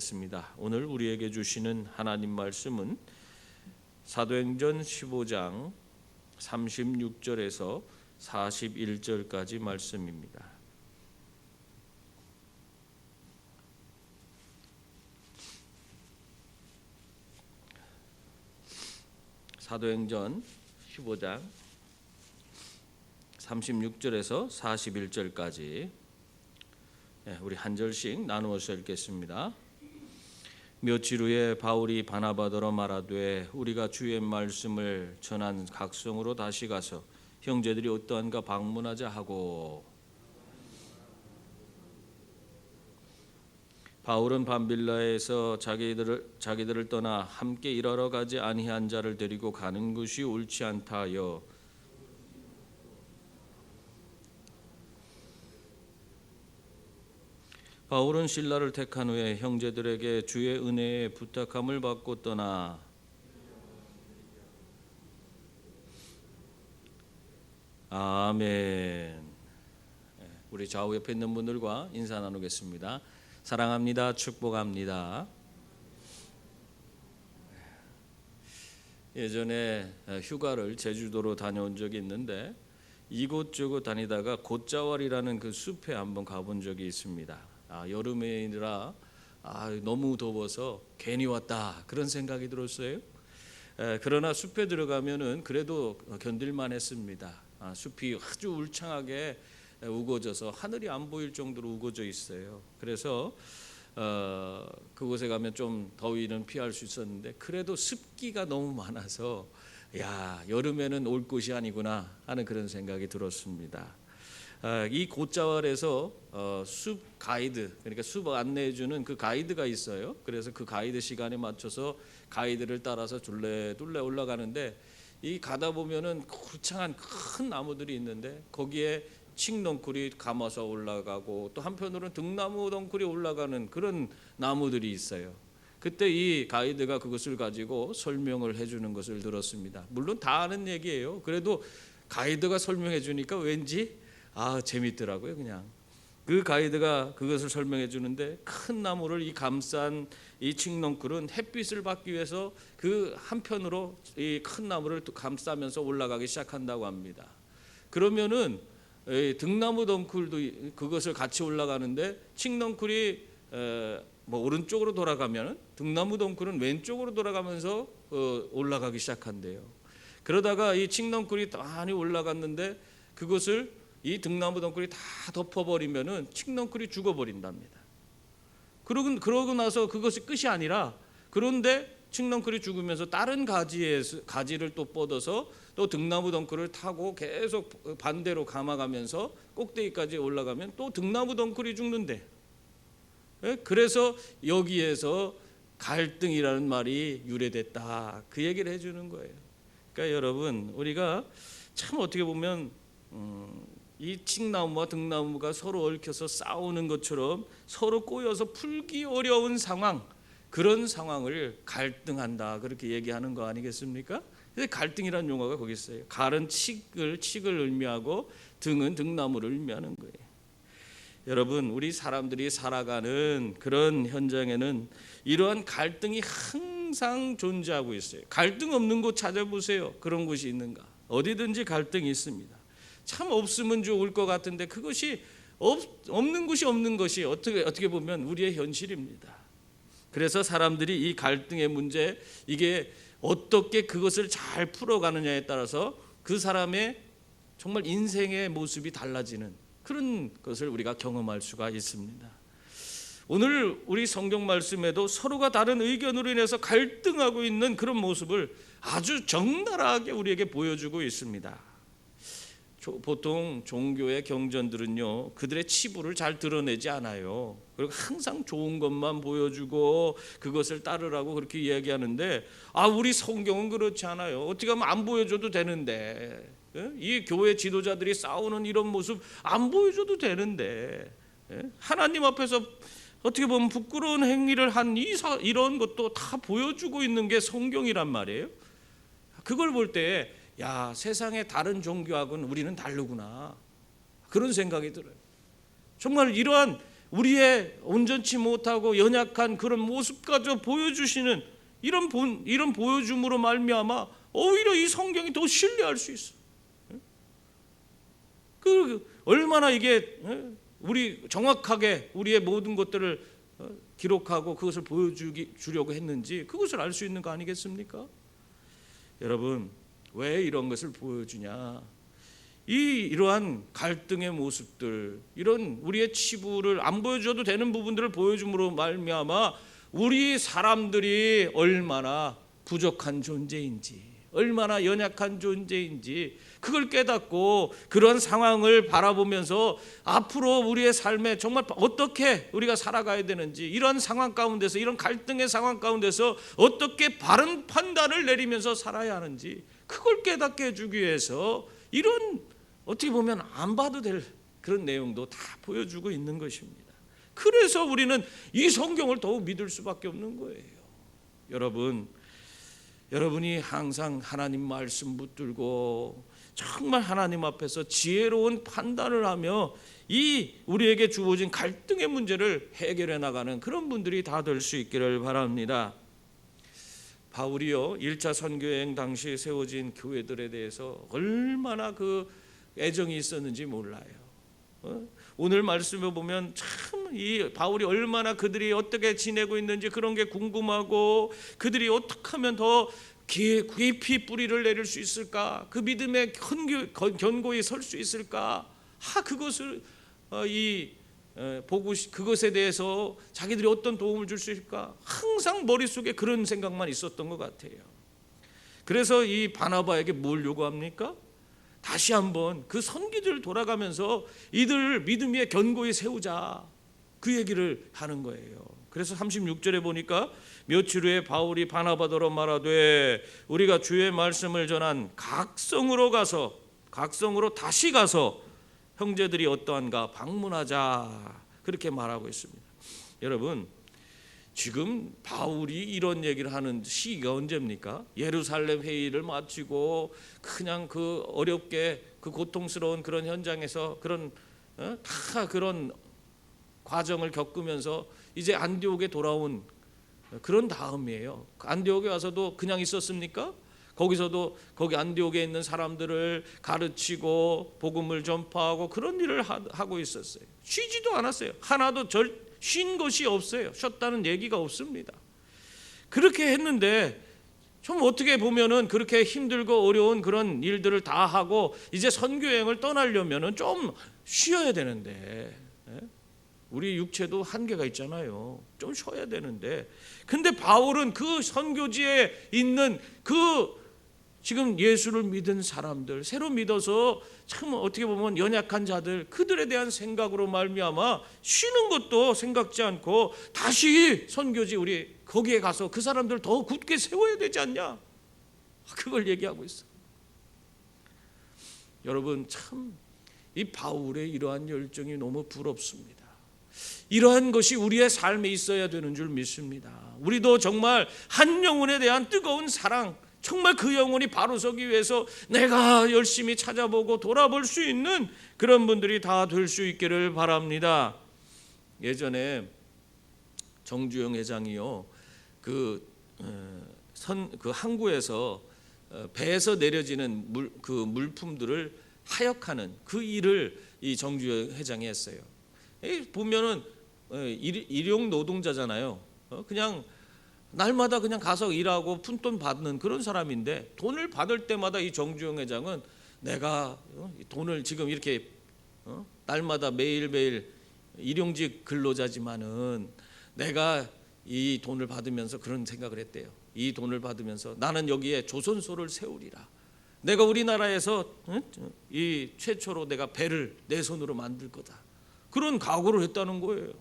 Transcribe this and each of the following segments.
받겠습니다. 오늘 우리에게 주시는 하나님 말씀은 사도행전 15장 36절에서 41절까지 말씀입니다. 사도행전 15장 36절에서 41절까지 우리 한 절씩 나누어서 읽겠습니다. 며칠 후에 바울이 바나바더러 말하되 우리가 주의 말씀을 전한 각성으로 다시 가서 형제들이 어떠한가 방문하자 하고, 바울은 밤빌라에서 자기들을 떠나 함께 일하러 가지 아니한 자를 데리고 가는 것이 옳지 않다 하여 바울은 실라를 택한 후에 형제들에게 주의 은혜에 부탁함을 받고 떠나 아멘. 우리 좌우 옆에 있는 분들과 인사 나누겠습니다. 사랑합니다. 축복합니다. 예전에 휴가를 제주도로 다녀온 적이 있는데 이곳저곳 다니다가 곶자왈이라는 그 숲에 한번 가본 적이 있습니다. 여름이라 너무 더워서 괜히 왔다 그런 생각이 들었어요. 그러나 숲에 들어가면은 그래도 견딜만 했습니다. 숲이 아주 울창하게 우거져서 하늘이 안 보일 정도로 우거져 있어요. 그래서 그곳에 가면 좀 더위는 피할 수 있었는데 그래도 습기가 너무 많아서 여름에는 올 곳이 아니구나 하는 그런 생각이 들었습니다. 이 곶자왈에서 숲 가이드, 그러니까 숲 안내해주는 그 가이드가 있어요. 그래서 그 가이드 시간에 맞춰서 가이드를 따라서 둘레 올라가는데 이 가다 보면은 울창한 큰 나무들이 있는데 거기에 칡넝쿨이 감아서 올라가고 또 한편으로는 등나무 덩쿨이 올라가는 그런 나무들이 있어요. 그때 이 가이드가 그것을 가지고 설명을 해주는 것을 들었습니다. 물론 다 아는 얘기예요. 그래도 가이드가 설명해 주니까 왠지 재밌더라고요. 그냥 그 가이드가 그것을 설명해 주는데 큰 나무를 이 감싼 이 칡넝쿨은 햇빛을 받기 위해서 그 한편으로 이 큰 나무를 감싸면서 올라가기 시작한다고 합니다. 그러면은 등나무 덩쿨도 그것을 같이 올라가는데 칡넝쿨이 오른쪽으로 돌아가면 등나무 덩쿨은 왼쪽으로 돌아가면서 올라가기 시작한대요. 그러다가 이 칡넝쿨이 많이 올라갔는데 그것을 이 등나무 덩쿨이 다 덮어버리면은 칡넝쿨이 죽어버린답니다. 그러고 나서 그것이 끝이 아니라, 그런데 칡넝쿨이 죽으면서 다른 가지를 또 뻗어서 또 등나무 덩쿨을 타고 계속 반대로 감아가면서 꼭대기까지 올라가면 또 등나무 덩쿨이 죽는데, 그래서 여기에서 갈등이라는 말이 유래됐다 그 얘기를 해주는 거예요. 그러니까 여러분, 우리가 참 어떻게 보면 이 칡나무와 등나무가 서로 얽혀서 싸우는 것처럼 서로 꼬여서 풀기 어려운 상황, 그런 상황을 갈등한다 그렇게 얘기하는 거 아니겠습니까? 그래서 갈등이라는 용어가 거기 있어요. 갈은 칡을 의미하고 등은 등나무를 의미하는 거예요. 여러분, 우리 사람들이 살아가는 그런 현장에는 이러한 갈등이 항상 존재하고 있어요. 갈등 없는 곳 찾아보세요. 그런 곳이 있는가? 어디든지 갈등이 있습니다. 참 없으면 좋을 것 같은데 그것이 없는 것이 어떻게 보면 우리의 현실입니다. 그래서 사람들이 이 갈등의 문제, 이게 어떻게 그것을 잘 풀어가느냐에 따라서 그 사람의 정말 인생의 모습이 달라지는 그런 것을 우리가 경험할 수가 있습니다. 오늘 우리 성경 말씀에도 서로가 다른 의견으로 인해서 갈등하고 있는 그런 모습을 아주 적나라하게 우리에게 보여주고 있습니다. 보통 종교의 경전들은요, 그들의 치부를 잘 드러내지 않아요. 그리고 항상 좋은 것만 보여주고 그것을 따르라고 그렇게 이야기하는데, 우리 성경은 그렇지 않아요. 어떻게 하면 안 보여줘도 되는데, 이 교회 지도자들이 싸우는 이런 모습 안 보여줘도 되는데, 하나님 앞에서 어떻게 보면 부끄러운 행위를 한 이런 것도 다 보여주고 있는 게 성경이란 말이에요. 그걸 볼 때 세상의 다른 종교하고는 우리는 다르구나 그런 생각이 들어요. 정말 이러한 우리의 온전치 못하고 연약한 그런 모습까지 보여주시는 이런 보여줌으로 말미암아 오히려 이 성경이 더 신뢰할 수 있어. 그 얼마나 이게 우리 정확하게 우리의 모든 것들을 기록하고 그것을 보여주려고 했는지 그것을 알 수 있는 거 아니겠습니까? 여러분, 왜 이런 것을 보여주냐? 이러한 갈등의 모습들, 이런 우리의 치부를 안 보여줘도 되는 부분들을 보여줌으로 말미암아 우리 사람들이 얼마나 부족한 존재인지, 얼마나 연약한 존재인지 그걸 깨닫고 그런 상황을 바라보면서 앞으로 우리의 삶에 정말 어떻게 우리가 살아가야 되는지, 이런 상황 가운데서, 이런 갈등의 상황 가운데서 어떻게 바른 판단을 내리면서 살아야 하는지 그걸 깨닫게 해주기 위해서 이런 어떻게 보면 안 봐도 될 그런 내용도 다 보여주고 있는 것입니다. 그래서 우리는 이 성경을 더욱 믿을 수밖에 없는 거예요. 여러분이 항상 하나님 말씀 붙들고 정말 하나님 앞에서 지혜로운 판단을 하며 이 우리에게 주어진 갈등의 문제를 해결해 나가는 그런 분들이 다 될 수 있기를 바랍니다. 바울이요, 1차 선교여행 당시 세워진 교회들에 대해서 얼마나 그 애정이 있었는지 몰라요. 오늘 말씀을 보면 참 이 바울이 얼마나 그들이 어떻게 지내고 있는지 그런 게 궁금하고, 그들이 어떻게 하면 더 깊이 뿌리를 내릴 수 있을까, 그 믿음의 견고히 설 수 있을까, 그것을 보고 그것에 대해서 자기들이 어떤 도움을 줄 수 있을까, 항상 머릿속에 그런 생각만 있었던 것 같아요. 그래서 이 바나바에게 뭘 요구합니까? 다시 한번 그 선기들 돌아가면서 이들 믿음 위에 견고히 세우자, 그 얘기를 하는 거예요. 그래서 36절에 보니까 며칠 후에 바울이 바나바더러 말하되 우리가 주의 말씀을 전한 각성으로 다시 가서 형제들이 어떠한가 방문하자, 그렇게 말하고 있습니다. 여러분, 지금 바울이 이런 얘기를 하는 시기가 언제입니까? 예루살렘 회의를 마치고 그냥 그 어렵게 그 고통스러운 그런 현장에서 그런 과정을 겪으면서 이제 안디옥에 돌아온 그런 다음이에요. 안디옥에 와서도 그냥 있었습니까? 거기 안디옥에 있는 사람들을 가르치고 복음을 전파하고 그런 일을 하고 있었어요. 쉬지도 않았어요. 하나도 쉰 것이 없어요. 쉬었다는 얘기가 없습니다. 그렇게 했는데 좀 어떻게 보면은 그렇게 힘들고 어려운 그런 일들을 다 하고 이제 선교여행을 떠나려면은 좀 쉬어야 되는데, 우리 육체도 한계가 있잖아요. 좀 쉬어야 되는데, 근데 바울은 그 선교지에 있는 지금 예수를 믿은 사람들, 새로 믿어서 참 어떻게 보면 연약한 자들, 그들에 대한 생각으로 말미암아 쉬는 것도 생각지 않고 다시 선교지 우리 거기에 가서 그 사람들 더 굳게 세워야 되지 않냐, 그걸 얘기하고 있어. 여러분, 참 이 바울의 이러한 열정이 너무 부럽습니다. 이러한 것이 우리의 삶에 있어야 되는 줄 믿습니다. 우리도 정말 한 영혼에 대한 뜨거운 사랑, 정말 그 영혼이 바로 서기 위해서 내가 열심히 찾아보고 돌아볼 수 있는 그런 분들이 다 될 수 있기를 바랍니다. 예전에 정주영 회장이요, 그 항구에서 배에서 내려지는 물품들을 하역하는 그 일을 이 정주영 회장이 했어요. 보면은 일용 노동자잖아요. 그냥 날마다 그냥 가서 일하고 푼돈 받는 그런 사람인데, 돈을 받을 때마다 이 정주영 회장은 내가 돈을 지금 이렇게 날마다 매일매일 일용직 근로자지만은 내가 이 돈을 받으면서 그런 생각을 했대요. 이 돈을 받으면서 나는 여기에 조선소를 세우리라. 내가 우리나라에서 이 최초로 내가 배를 내 손으로 만들 거다, 그런 각오를 했다는 거예요.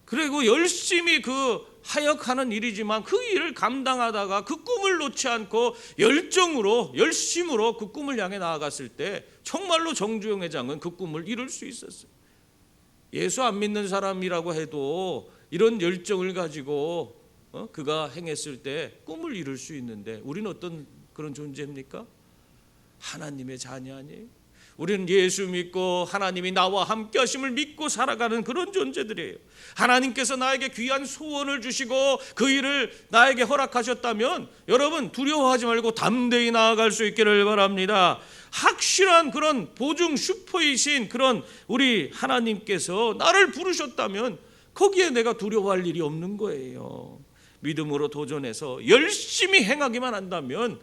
그리고 열심히 그 하역하는 일이지만 그 일을 감당하다가 그 꿈을 놓지 않고 열심으로 그 꿈을 향해 나아갔을 때 정말로 정주영 회장은 그 꿈을 이룰 수 있었어요. 예수 안 믿는 사람이라고 해도 이런 열정을 가지고 그가 행했을 때 꿈을 이룰 수 있는데, 우리는 어떤 그런 존재입니까? 하나님의 자녀 아니에요? 우리는 예수 믿고 하나님이 나와 함께 하심을 믿고 살아가는 그런 존재들이에요. 하나님께서 나에게 귀한 소원을 주시고 그 일을 나에게 허락하셨다면 여러분 두려워하지 말고 담대히 나아갈 수 있기를 바랍니다. 확실한 그런 보증 슈퍼이신 그런 우리 하나님께서 나를 부르셨다면 거기에 내가 두려워할 일이 없는 거예요. 믿음으로 도전해서 열심히 행하기만 한다면,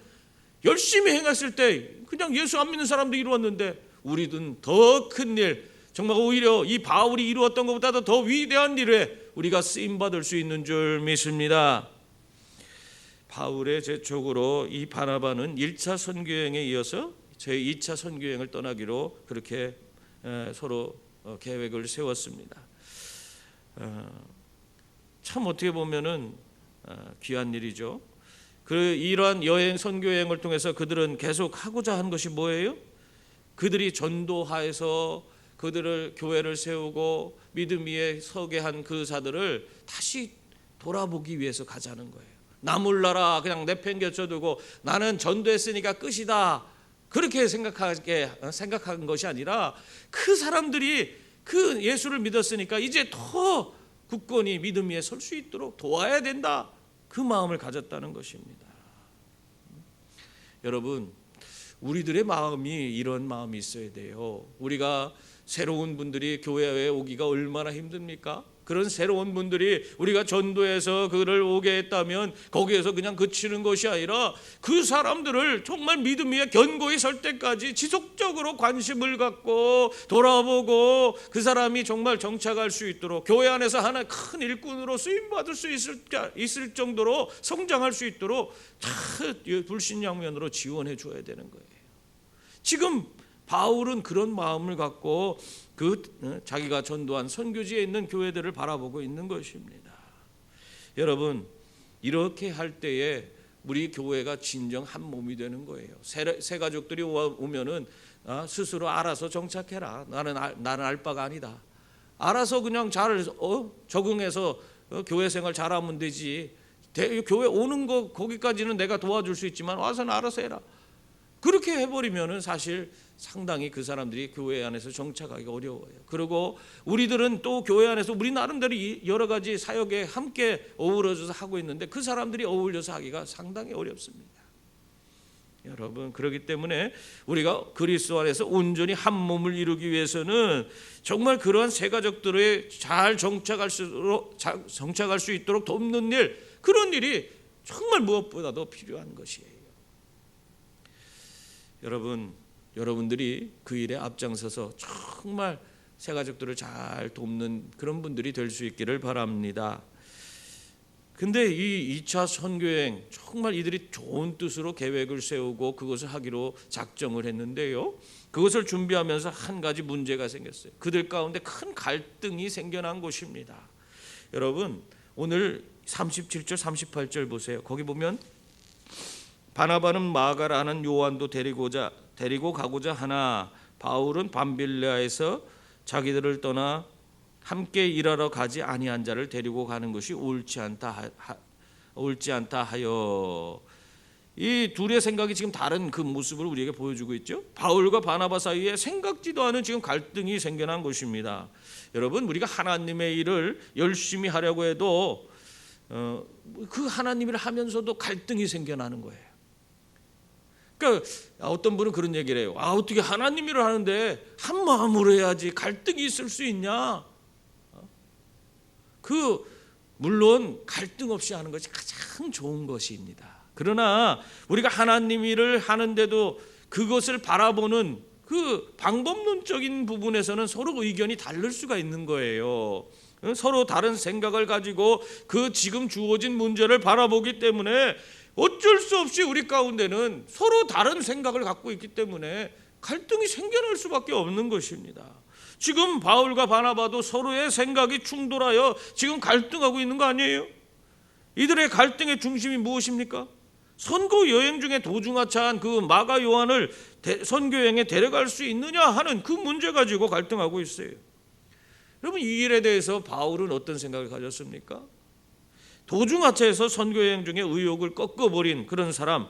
열심히 행했을 때 그냥 예수 안 믿는 사람도 이루었는데 우리는 더 큰 일, 정말 오히려 이 바울이 이루었던 것보다도 더 위대한 일에 우리가 쓰임받을 수 있는 줄 믿습니다. 바울의 제촉으로 이 바나바는 1차 선교여행에 이어서 제2차 선교여행을 떠나기로 그렇게 서로 계획을 세웠습니다. 참 어떻게 보면은 귀한 일이죠. 이러한 여행 선교여행을 통해서 그들은 계속 하고자 한 것이 뭐예요? 그들이 전도하여서 그들을 교회를 세우고 믿음 위에 서게 한 그 자들을 다시 돌아보기 위해서 가자는 거예요. 나 몰라라 그냥 내팽개쳐두고 나는 전도했으니까 끝이다 그렇게 생각한 것이 아니라 그 사람들이 그 예수를 믿었으니까 이제 더 굳건히 믿음 위에 설 수 있도록 도와야 된다, 그 마음을 가졌다는 것입니다. 여러분, 우리들의 마음이 이런 마음이 있어야 돼요. 우리가 새로운 분들이 교회에 오기가 얼마나 힘듭니까? 그런 새로운 분들이 우리가 전도해서 그를 오게 했다면 거기에서 그냥 그치는 것이 아니라 그 사람들을 정말 믿음 위에 견고히 설 때까지 지속적으로 관심을 갖고 돌아보고 그 사람이 정말 정착할 수 있도록, 교회 안에서 하나의 큰 일꾼으로 쓰임받을 수 있을 정도로 성장할 수 있도록 불신양면으로 지원해 줘야 되는 거예요. 지금 바울은 그런 마음을 갖고 자기가 전도한 선교지에 있는 교회들을 바라보고 있는 것입니다. 여러분, 이렇게 할 때에 우리 교회가 진정 한 몸이 되는 거예요. 새 가족들이 오면은 스스로 알아서 정착해라. 나는 알 바가 아니다. 알아서 그냥 잘 적응해서 교회 생활 잘하면 되지. 교회 오는 거 거기까지는 내가 도와줄 수 있지만 와서는 알아서 해라. 그렇게 해버리면은 사실 상당히 그 사람들이 교회 안에서 정착하기가 어려워요. 그리고 우리들은 또 교회 안에서 우리 나름대로 여러 가지 사역에 함께 어우러져서 하고 있는데 그 사람들이 어울려서 하기가 상당히 어렵습니다. 여러분, 그렇기 때문에 우리가 그리스도 안에서 온전히 한 몸을 이루기 위해서는 정말 그러한 새 가족들에 잘 정착할 수 있도록 돕는 일, 그런 일이 정말 무엇보다도 필요한 것이에요. 여러분들이 그 일에 앞장서서 정말 새 가족들을 잘 돕는 그런 분들이 될 수 있기를 바랍니다. 근데 이 2차 선교여행 정말 이들이 좋은 뜻으로 계획을 세우고 그것을 하기로 작정을 했는데요, 그것을 준비하면서 한 가지 문제가 생겼어요. 그들 가운데 큰 갈등이 생겨난 것입니다. 여러분, 오늘 37절 38절 보세요. 거기 보면 바나바는 마가라는 요한도 데리고 가고자 하나 바울은 밤빌레아에서 자기들을 떠나 함께 일하러 가지 아니한 자를 데리고 가는 것이 옳지 않다 하여. 이 둘의 생각이 지금 다른 그 모습을 우리에게 보여주고 있죠. 바울과 바나바 사이에 생각지도 않은 지금 갈등이 생겨난 것입니다. 여러분, 우리가 하나님의 일을 열심히 하려고 해도 그 하나님을 하면서도 갈등이 생겨나는 거예요. 그러니까 어떤 분은 그런 얘기를 해요. 어떻게 하나님 일을 하는데 한 마음으로 해야지 갈등이 있을 수 있냐? 물론 갈등 없이 하는 것이 가장 좋은 것입니다. 그러나 우리가 하나님 일을 하는데도 그것을 바라보는 그 방법론적인 부분에서는 서로 의견이 다를 수가 있는 거예요. 서로 다른 생각을 가지고 그 지금 주어진 문제를 바라보기 때문에 어쩔 수 없이 우리 가운데는 서로 다른 생각을 갖고 있기 때문에 갈등이 생겨날 수밖에 없는 것입니다. 지금 바울과 바나바도 서로의 생각이 충돌하여 지금 갈등하고 있는 거 아니에요? 이들의 갈등의 중심이 무엇입니까? 선교 여행 중에 도중하차한 그 마가 요한을 선교 여행에 데려갈 수 있느냐 하는 그 문제 가지고 갈등하고 있어요. 여러분, 이 일에 대해서 바울은 어떤 생각을 가졌습니까? 도중하차해서 선교 여행 중에 의욕을 꺾어버린 그런 사람,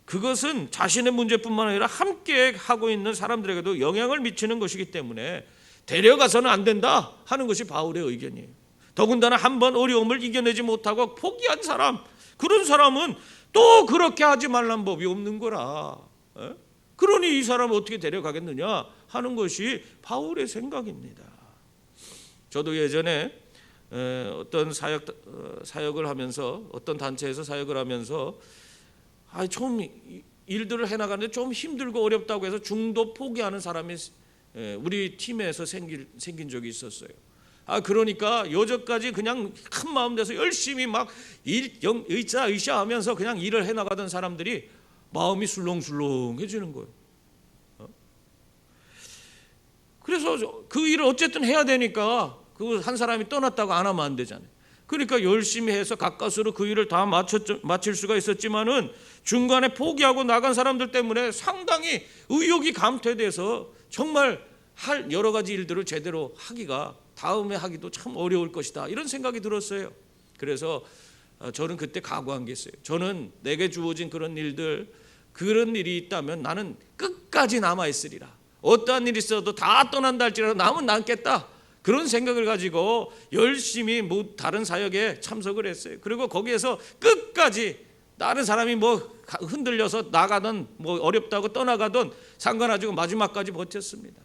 그것은 자신의 문제뿐만 아니라 함께 하고 있는 사람들에게도 영향을 미치는 것이기 때문에 데려가서는 안 된다 하는 것이 바울의 의견이에요. 더군다나 한번 어려움을 이겨내지 못하고 포기한 사람, 그런 사람은 또 그렇게 하지 말란 법이 없는 거라. 그러니 이 사람을 어떻게 데려가겠느냐 하는 것이 바울의 생각입니다. 저도 예전에 어떤 사역을 하면서, 어떤 단체에서 사역을 하면서 좀 일들을 해나가는데 좀 힘들고 어렵다고 해서 중도 포기하는 사람이 우리 팀에서 생긴 적이 있었어요. 그러니까 여전까지 그냥 큰 마음 내서 열심히 막 의자 하면서 그냥 일을 해나가던 사람들이 마음이 술렁술렁해지는 거예요. 그래서 그 일을 어쨌든 해야 되니까 그 한 사람이 떠났다고 안 하면 안 되잖아요. 그러니까 열심히 해서 가까스로 그 일을 다 마칠 수가 있었지만은 중간에 포기하고 나간 사람들 때문에 상당히 의욕이 감퇴돼서 정말 할 여러 가지 일들을 제대로 하기가, 다음에 하기도 참 어려울 것이다, 이런 생각이 들었어요. 그래서 저는 그때 각오한 게 있어요. 저는 내게 주어진 그런 일이 있다면 나는 끝까지 남아있으리라. 어떠한 일이 있어도 다 떠난다 할지라도 남은 남겠다, 그런 생각을 가지고 열심히 다른 사역에 참석을 했어요. 그리고 거기에서 끝까지 다른 사람이 흔들려서 나가든 어렵다고 떠나가든 상관하지 마지막까지 버텼습니다.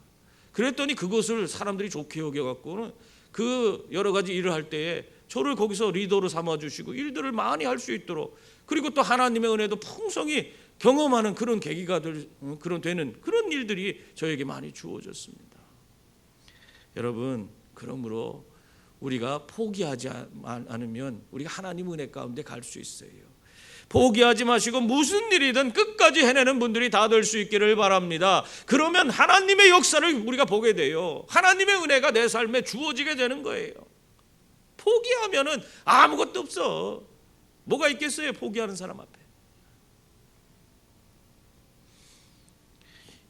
그랬더니 그것을 사람들이 좋게 여겨갖고는 그 여러 가지 일을 할 때에 저를 거기서 리더로 삼아주시고 일들을 많이 할 수 있도록, 그리고 또 하나님의 은혜도 풍성히 경험하는 그런 계기가 되는 그런 일들이 저에게 많이 주어졌습니다. 여러분, 그러므로 우리가 포기하지 않으면 우리가 하나님 은혜 가운데 갈 수 있어요. 포기하지 마시고 무슨 일이든 끝까지 해내는 분들이 다 될 수 있기를 바랍니다. 그러면 하나님의 역사를 우리가 보게 돼요. 하나님의 은혜가 내 삶에 주어지게 되는 거예요. 포기하면은 아무것도 없어. 뭐가 있겠어요, 포기하는 사람 앞에.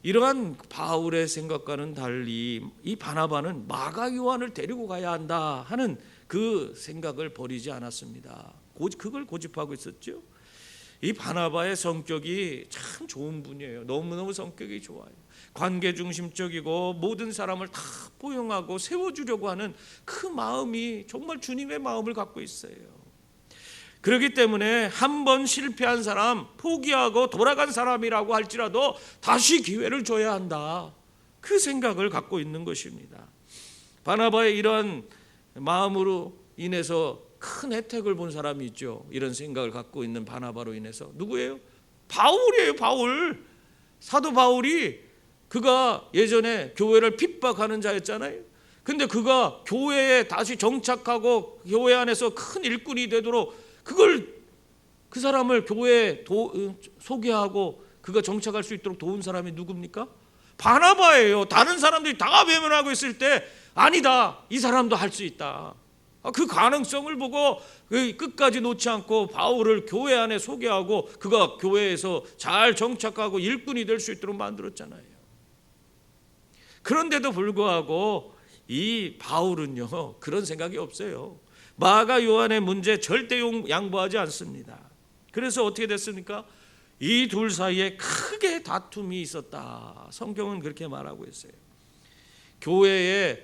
이러한 바울의 생각과는 달리 이 바나바는 마가 요한을 데리고 가야 한다 하는 그 생각을 버리지 않았습니다. 그걸 고집하고 있었죠. 이 바나바의 성격이 참 좋은 분이에요. 너무너무 성격이 좋아요. 관계 중심적이고 모든 사람을 다 포용하고 세워주려고 하는 그 마음이 정말 주님의 마음을 갖고 있어요. 그렇기 때문에 한 번 실패한 사람, 포기하고 돌아간 사람이라고 할지라도 다시 기회를 줘야 한다, 그 생각을 갖고 있는 것입니다. 바나바의 이러한 마음으로 인해서 큰 혜택을 본 사람이 있죠. 이런 생각을 갖고 있는 바나바로 인해서. 누구예요? 바울이에요. 바울. 사도 바울이, 그가 예전에 교회를 핍박하는 자였잖아요. 근데 그가 교회에 다시 정착하고 교회 안에서 큰 일꾼이 되도록 그 사람을 교회에 소개하고 그가 정착할 수 있도록 도운 사람이 누굽니까? 바나바예요. 다른 사람들이 다 외면하고 있을 때 아니다, 이 사람도 할 수 있다, 그 가능성을 보고 끝까지 놓지 않고 바울을 교회 안에 소개하고 그가 교회에서 잘 정착하고 일꾼이 될 수 있도록 만들었잖아요. 그런데도 불구하고 이 바울은요, 그런 생각이 없어요. 마가 요한의 문제 절대 양보하지 않습니다. 그래서 어떻게 됐습니까? 이 둘 사이에 크게 다툼이 있었다. 성경은 그렇게 말하고 있어요. 교회에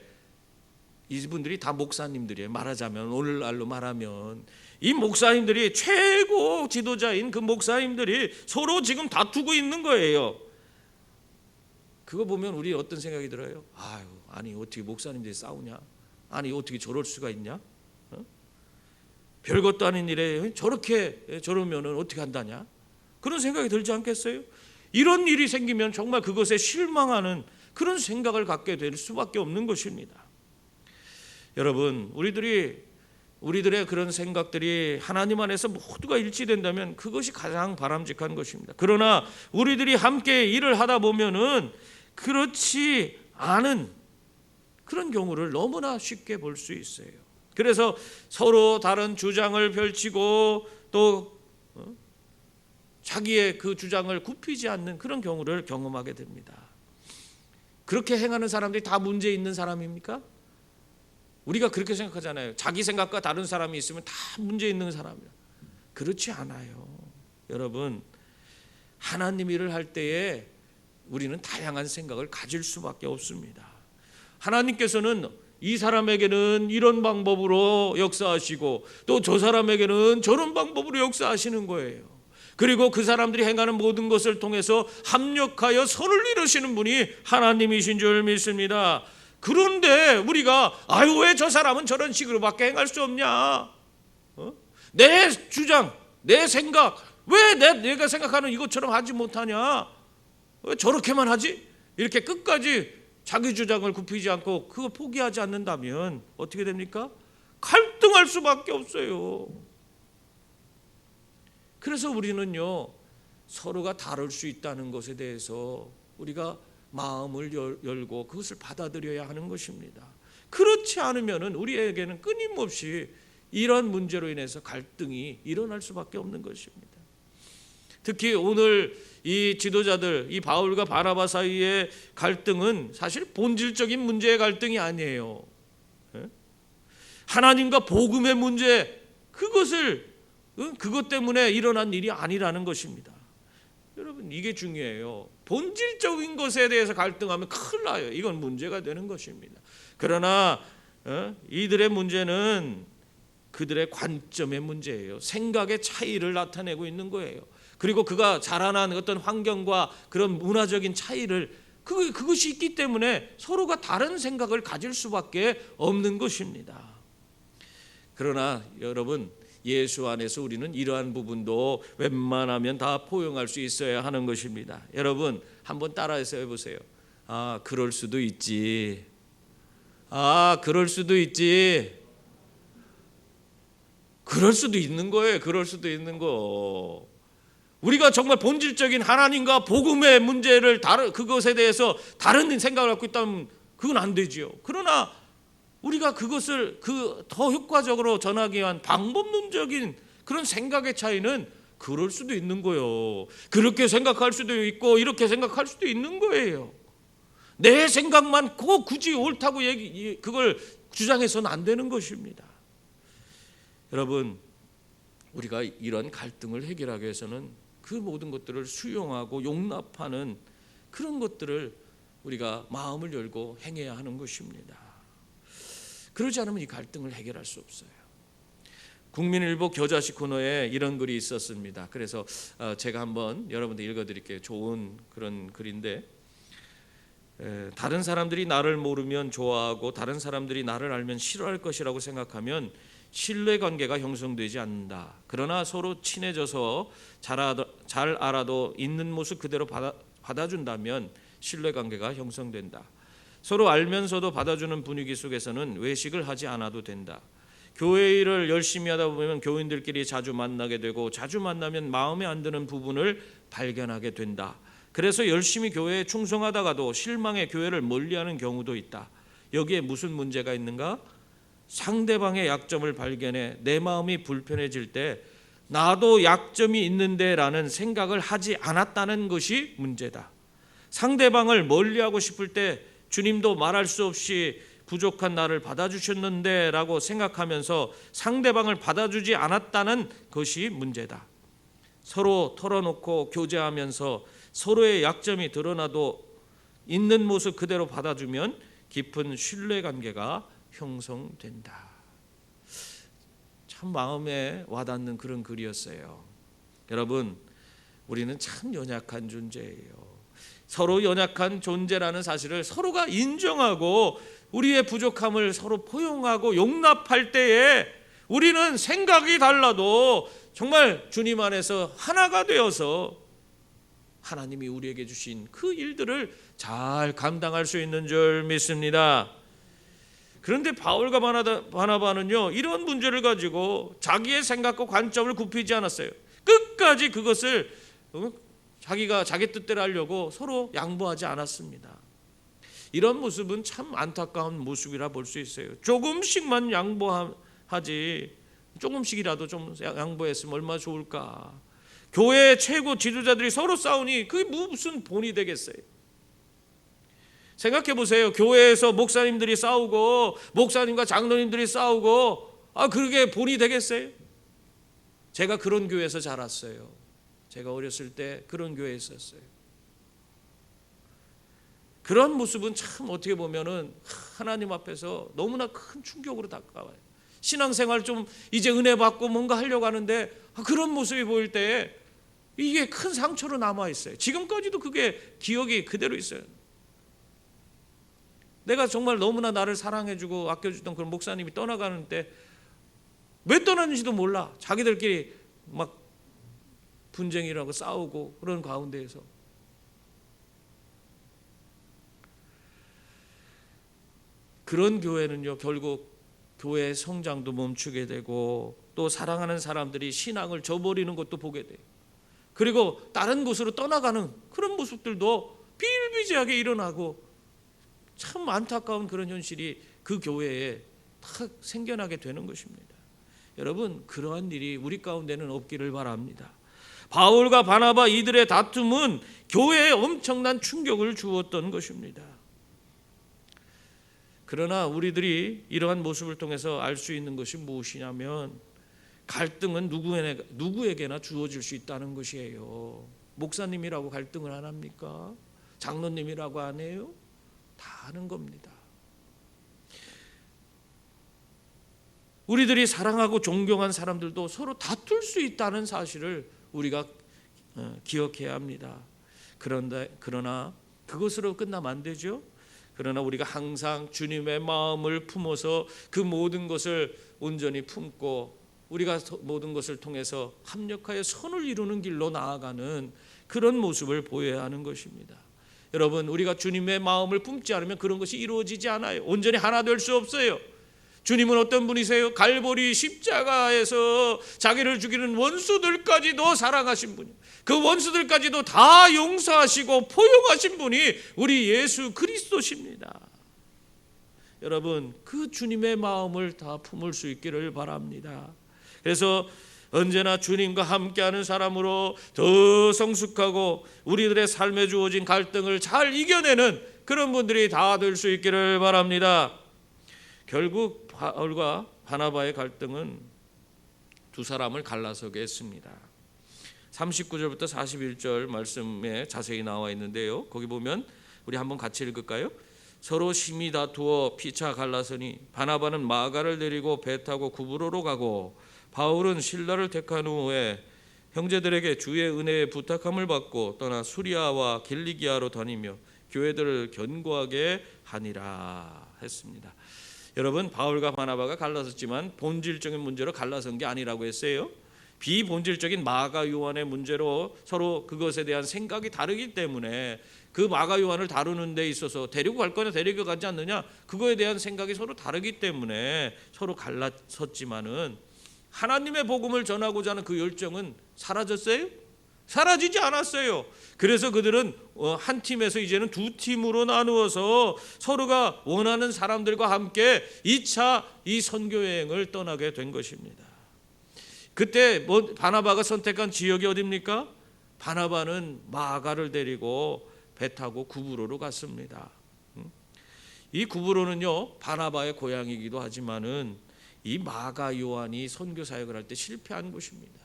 이분들이 다 목사님들이에요. 말하자면, 오늘날로 말하면 이 목사님들이, 최고 지도자인 그 목사님들이 서로 지금 다투고 있는 거예요. 그거 보면 우리 어떤 생각이 들어요? 아니 어떻게 목사님들이 싸우냐? 아니 어떻게 저럴 수가 있냐? 별것도 아닌 일에 저러면은 어떻게 한다냐? 그런 생각이 들지 않겠어요? 이런 일이 생기면 정말 그것에 실망하는 그런 생각을 갖게 될 수밖에 없는 것입니다. 여러분, 우리들의 그런 생각들이 하나님 안에서 모두가 일치된다면 그것이 가장 바람직한 것입니다. 그러나 우리들이 함께 일을 하다 보면은 그렇지 않은 그런 경우를 너무나 쉽게 볼 수 있어요. 그래서 서로 다른 주장을 펼치고 또 자기의 그 주장을 굽히지 않는 그런 경우를 경험하게 됩니다. 그렇게 행하는 사람들이 다 문제 있는 사람입니까? 우리가 그렇게 생각하잖아요. 자기 생각과 다른 사람이 있으면 다 문제 있는 사람이야. 그렇지 않아요. 여러분, 하나님 일을 할 때에 우리는 다양한 생각을 가질 수밖에 없습니다. 하나님께서는 이 사람에게는 이런 방법으로 역사하시고 또 저 사람에게는 저런 방법으로 역사하시는 거예요. 그리고 그 사람들이 행하는 모든 것을 통해서 합력하여 선을 이루시는 분이 하나님이신 줄 믿습니다. 그런데 우리가 왜 저 사람은 저런 식으로밖에 행할 수 없냐? 내 주장, 내 생각, 왜 내가 생각하는 이것처럼 하지 못하냐? 왜 저렇게만 하지? 이렇게 끝까지 자기 주장을 굽히지 않고 그거 포기하지 않는다면 어떻게 됩니까? 갈등할 수밖에 없어요. 그래서 우리는요, 서로가 다를 수 있다는 것에 대해서 우리가 마음을 열고 그것을 받아들여야 하는 것입니다. 그렇지 않으면 우리에게는 끊임없이 이런 문제로 인해서 갈등이 일어날 수밖에 없는 것입니다. 특히 오늘 이 지도자들, 이 바울과 바나바 사이의 갈등은 사실 본질적인 문제의 갈등이 아니에요. 하나님과 복음의 문제, 그것 때문에 일어난 일이 아니라는 것입니다. 여러분, 이게 중요해요. 본질적인 것에 대해서 갈등하면 큰일 나요. 이건 문제가 되는 것입니다. 그러나 이들의 문제는 그들의 관점의 문제예요. 생각의 차이를 나타내고 있는 거예요. 그리고 그가 자라난 어떤 환경과 그런 문화적인 차이를 그것이 있기 때문에 서로가 다른 생각을 가질 수밖에 없는 것입니다. 그러나 여러분, 예수 안에서 우리는 이러한 부분도 웬만하면 다 포용할 수 있어야 하는 것입니다. 여러분, 한번 따라해서 해보세요. 그럴 수도 있지. 그럴 수도 있지. 그럴 수도 있는 거예요. 그럴 수도 있는 거. 우리가 정말 본질적인 하나님과 복음의 문제를 그것에 대해서 다른 생각을 갖고 있다면 그건 안 되지요. 그러나 우리가 그것을 더 효과적으로 전하기 위한 방법론적인 그런 생각의 차이는 그럴 수도 있는 거예요. 그렇게 생각할 수도 있고 이렇게 생각할 수도 있는 거예요. 내 생각만 굳이 옳다고 그걸 주장해서는 안 되는 것입니다. 여러분, 우리가 이런 갈등을 해결하기 위해서는 그 모든 것들을 수용하고 용납하는 그런 것들을 우리가 마음을 열고 행해야 하는 것입니다. 그러지 않으면 이 갈등을 해결할 수 없어요. 국민일보 겨자씨 코너에 이런 글이 있었습니다. 그래서 제가 한번 여러분들 읽어드릴게요. 좋은 그런 글인데, 다른 사람들이 나를 모르면 좋아하고 다른 사람들이 나를 알면 싫어할 것이라고 생각하면 신뢰관계가 형성되지 않는다. 그러나 서로 친해져서 잘 알아도 있는 모습 그대로 받아준다면 신뢰관계가 형성된다. 서로 알면서도 받아주는 분위기 속에서는 외식을 하지 않아도 된다. 교회 일을 열심히 하다 보면 교인들끼리 자주 만나게 되고 자주 만나면 마음에 안 드는 부분을 발견하게 된다. 그래서 열심히 교회에 충성하다가도 실망해 교회를 멀리하는 경우도 있다. 여기에 무슨 문제가 있는가? 상대방의 약점을 발견해 내 마음이 불편해질 때 나도 약점이 있는데 라는 생각을 하지 않았다는 것이 문제다. 상대방을 멀리하고 싶을 때 주님도 말할 수 없이 부족한 나를 받아주셨는데 라고 생각하면서 상대방을 받아주지 않았다는 것이 문제다. 서로 털어놓고 교제하면서 서로의 약점이 드러나도 있는 모습 그대로 받아주면 깊은 신뢰관계가 형성된다. 참 마음에 와닿는 그런 글이었어요. 여러분, 우리는 참 연약한 존재예요. 서로 연약한 존재라는 사실을 서로가 인정하고 우리의 부족함을 서로 포용하고 용납할 때에 우리는 생각이 달라도 정말 주님 안에서 하나가 되어서 하나님이 우리에게 주신 그 일들을 잘 감당할 수 있는 줄 믿습니다. 그런데 바울과 바나바는요, 이런 문제를 가지고 자기의 생각과 관점을 굽히지 않았어요. 끝까지 그것을 자기가 자기 뜻대로 하려고 서로 양보하지 않았습니다. 이런 모습은 참 안타까운 모습이라 볼 수 있어요. 조금씩만 양보하지, 조금씩이라도 좀 양보했으면 얼마나 좋을까. 교회의 최고 지도자들이 서로 싸우니 그게 무슨 본이 되겠어요. 생각해 보세요. 교회에서 목사님들이 싸우고 목사님과 장로님들이 싸우고 그게 본이 되겠어요? 제가 그런 교회에서 자랐어요. 제가 어렸을 때 그런 교회에 있었어요. 그런 모습은 참 어떻게 보면은 하나님 앞에서 너무나 큰 충격으로 다가와요. 신앙생활 좀 이제 은혜 받고 뭔가 하려고 하는데 그런 모습이 보일 때 이게 큰 상처로 남아 있어요. 지금까지도 그게 기억이 그대로 있어요. 내가 정말 너무나 나를 사랑해주고 아껴주던 그런 목사님이 떠나가는데 왜 떠났는지도 몰라. 자기들끼리 막 분쟁이라고 싸우고 그런 가운데에서 그런 교회는요, 결국 교회의 성장도 멈추게 되고 또 사랑하는 사람들이 신앙을 저버리는 것도 보게 돼요. 그리고 다른 곳으로 떠나가는 그런 모습들도 비일비재하게 일어나고 참 안타까운 그런 현실이 그 교회에 탁 생겨나게 되는 것입니다. 여러분, 그러한 일이 우리 가운데는 없기를 바랍니다. 바울과 바나바 이들의 다툼은 교회에 엄청난 충격을 주었던 것입니다. 그러나 우리들이 이러한 모습을 통해서 알 수 있는 것이 무엇이냐면 갈등은 누구에게나 주어질 수 있다는 것이에요. 목사님이라고 갈등을 안 합니까? 장로님이라고 안 해요? 다 하는 겁니다. 우리들이 사랑하고 존경한 사람들도 서로 다툴 수 있다는 사실을 우리가 기억해야 합니다. 그러나 그것으로 끝나면 안 되죠. 그러나 우리가 항상 주님의 마음을 품어서 그 모든 것을 온전히 품고 우리가 모든 것을 통해서 합력하여 선을 이루는 길로 나아가는 그런 모습을 보여야 하는 것입니다. 여러분, 우리가 주님의 마음을 품지 않으면 그런 것이 이루어지지 않아요. 온전히 하나 될 수 없어요. 주님은 어떤 분이세요? 갈보리 십자가에서 자기를 죽이는 원수들까지도 사랑하신 분이에요. 그 원수들까지도 다 용서하시고 포용하신 분이 우리 예수 그리스도십니다. 여러분, 그 주님의 마음을 다 품을 수 있기를 바랍니다. 그래서 언제나 주님과 함께하는 사람으로 더 성숙하고 우리들의 삶에 주어진 갈등을 잘 이겨내는 그런 분들이 다 될 수 있기를 바랍니다. 결국 바울과 바나바의 갈등은 두 사람을 갈라서게 했습니다. 39절부터 41절 말씀에 자세히 나와 있는데요. 거기 보면 우리 한번 같이 읽을까요? 서로 심히 다투어 피차 갈라서니 바나바는 마가를 데리고 배 타고 구브로로 가고 바울은 실라를 택한 후에 형제들에게 주의 은혜에 부탁함을 받고 떠나 수리아와 길리기아로 다니며 교회들을 견고하게 하니라 했습니다. 여러분, 바울과 바나바가 갈라섰지만 본질적인 문제로 갈라선 게 아니라고 했어요. 비본질적인 마가 요한의 문제로 서로 그것에 대한 생각이 다르기 때문에 그 마가 요한을 다루는 데 있어서 데리고 갈 거냐 데리고 가지 않느냐 그거에 대한 생각이 서로 다르기 때문에 서로 갈라섰지만은 하나님의 복음을 전하고자 하는 그 열정은 사라졌어요? 사라지지 않았어요. 그래서 그들은 한 팀에서 이제는 두 팀으로 나누어서 서로가 원하는 사람들과 함께 2차 이 선교 여행을 떠나게 된 것입니다. 그때 바나바가 선택한 지역이 어디입니까? 바나바는 마가를 데리고 배 타고 구브로로 갔습니다. 이 구브로는요, 바나바의 고향이기도 하지만은 이 마가 요한이 선교 사역을 할 때 실패한 곳입니다.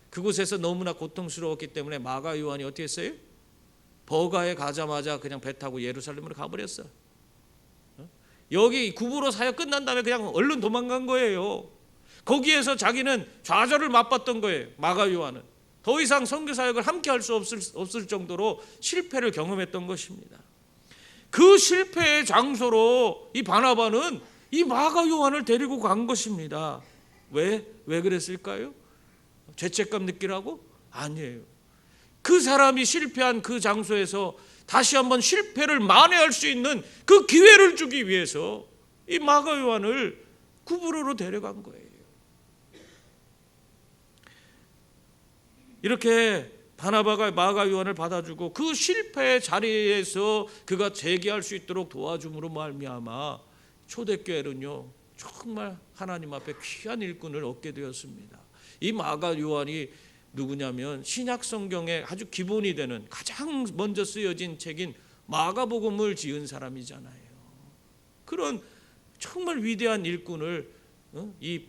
그곳에서 너무나 고통스러웠기 때문에 마가 요한이 어떻게 했어요? 버가에 가자마자 그냥 배 타고 예루살렘으로 가버렸어. 여기 구브로 사역 끝난 다음에 그냥 얼른 도망간 거예요. 거기에서 자기는 좌절을 맛봤던 거예요. 마가 요한은 더 이상 선교 사역을 함께 할 수 없을 정도로 실패를 경험했던 것입니다. 그 실패의 장소로 이 바나바는 이 마가 요한을 데리고 간 것입니다. 왜 그랬을까요? 죄책감 느끼라고? 아니에요. 그 사람이 실패한 그 장소에서 다시 한번 실패를 만회할 수 있는 그 기회를 주기 위해서 이 마가 요한을 구브로로 데려간 거예요. 이렇게 바나바가 마가 요한을 받아주고 그 실패의 자리에서 그가 재기할 수 있도록 도와줌으로 말미암아 초대교회는요 정말 하나님 앞에 귀한 일꾼을 얻게 되었습니다. 이 마가 요한이 누구냐면 신약 성경에 아주 기본이 되는 가장 먼저 쓰여진 책인 마가복음을 지은 사람이잖아요. 그런 정말 위대한 일꾼을 이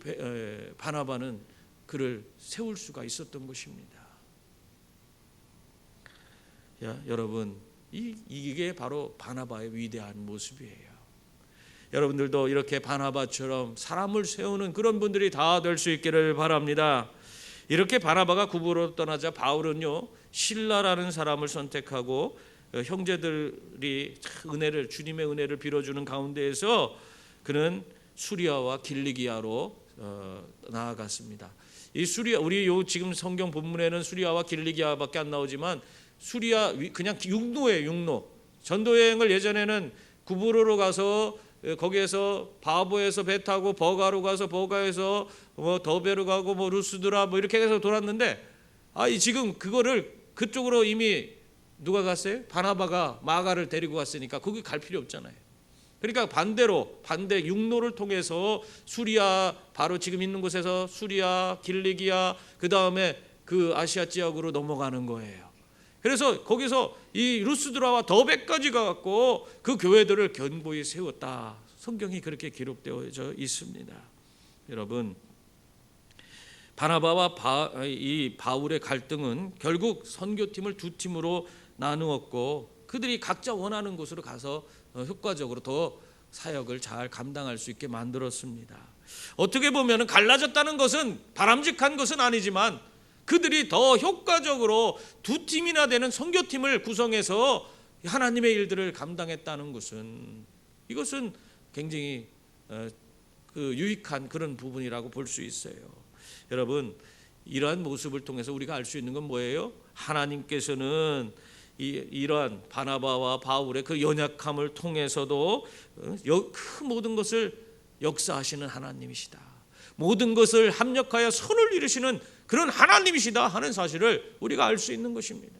바나바는 그를 세울 수가 있었던 것입니다. 여러분, 이게 바로 바나바의 위대한 모습이에요. 여러분들도 이렇게 바나바처럼 사람을 세우는 그런 분들이 다 될 수 있기를 바랍니다. 이렇게 바나바가 구부로 떠나자 바울은요, 실라라는 사람을 선택하고 형제들이 은혜를, 주님의 은혜를 빌어주는 가운데에서 그는 수리아와 길리기아로 나아갔습니다. 이 수리아, 우리 지금 성경 본문에는 수리아와 길리기아밖에 안 나오지만 수리아 그냥 육로예요, 육로. 전도 여행을 예전에는 구브로로 가서 거기에서 바보에서 배 타고 버가로 가서 버가에서 뭐 더베로 가고 뭐 루스드라 뭐 이렇게 해서 돌았는데 지금 그거를 그쪽으로 이미 누가 갔어요? 바나바가 마가를 데리고 갔으니까 거기 갈 필요 없잖아요. 그러니까 반대 육로를 통해서 수리아, 바로 지금 있는 곳에서 수리아, 길리기아, 그 다음에 그 아시아 지역으로 넘어가는 거예요. 그래서 거기서 이 루스드라와 더베까지 가갖고 그 교회들을 견고히 세웠다. 성경이 그렇게 기록되어져 있습니다. 여러분, 바나바와 이 바울의 갈등은 결국 선교팀을 두 팀으로 나누었고 그들이 각자 원하는 곳으로 가서 효과적으로 더 사역을 잘 감당할 수 있게 만들었습니다. 어떻게 보면 갈라졌다는 것은 바람직한 것은 아니지만 그들이 더 효과적으로 두 팀이나 되는 선교팀을 구성해서 하나님의 일들을 감당했다는 것은, 이것은 굉장히 유익한 그런 부분이라고 볼 수 있어요. 여러분, 이러한 모습을 통해서 우리가 알 수 있는 건 뭐예요? 하나님께서는 이러한 바나바와 바울의 그 연약함을 통해서도 그 모든 것을 역사하시는 하나님이시다. 모든 것을 합력하여 선을 이루시는 그런 하나님이시다 하는 사실을 우리가 알 수 있는 것입니다.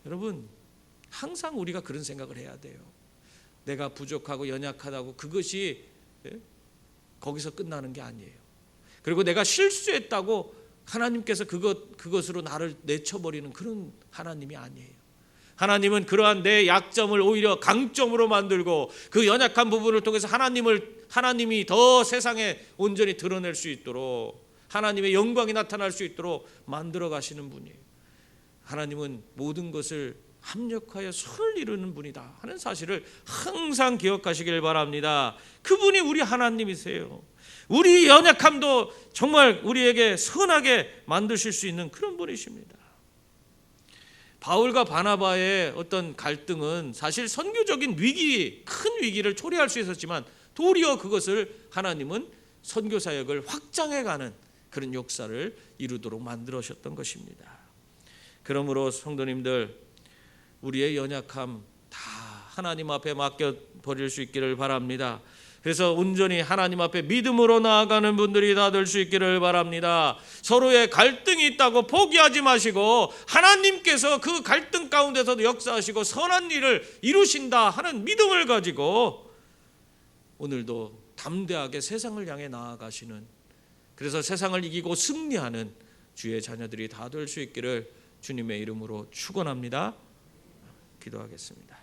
여러분, 항상 우리가 그런 생각을 해야 돼요. 내가 부족하고 연약하다고 그것이 거기서 끝나는 게 아니에요. 그리고 내가 실수했다고 하나님께서 그것으로 나를 내쳐버리는 그런 하나님이 아니에요. 하나님은 그러한 내 약점을 오히려 강점으로 만들고 그 연약한 부분을 통해서 하나님이 더 세상에 온전히 드러낼 수 있도록, 하나님의 영광이 나타날 수 있도록 만들어 가시는 분이에요. 하나님은 모든 것을 합력하여 선을 이루는 분이다 하는 사실을 항상 기억하시길 바랍니다. 그분이 우리 하나님이세요. 우리 연약함도 정말 우리에게 선하게 만드실 수 있는 그런 분이십니다. 바울과 바나바의 어떤 갈등은 사실 선교적인 큰 위기를 초래할 수 있었지만 도리어 그것을 하나님은 선교 사역을 확장해가는 그런 역사를 이루도록 만들으셨던 것입니다. 그러므로 성도님들, 우리의 연약함 다 하나님 앞에 맡겨버릴 수 있기를 바랍니다. 그래서 온전히 하나님 앞에 믿음으로 나아가는 분들이 다 될 수 있기를 바랍니다. 서로의 갈등이 있다고 포기하지 마시고 하나님께서 그 갈등 가운데서도 역사하시고 선한 일을 이루신다 하는 믿음을 가지고 오늘도 담대하게 세상을 향해 나아가시는, 그래서 세상을 이기고 승리하는 주의 자녀들이 다 될 수 있기를 주님의 이름으로 축원합니다. 기도하겠습니다.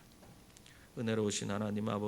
은혜로우신 하나님 아버지,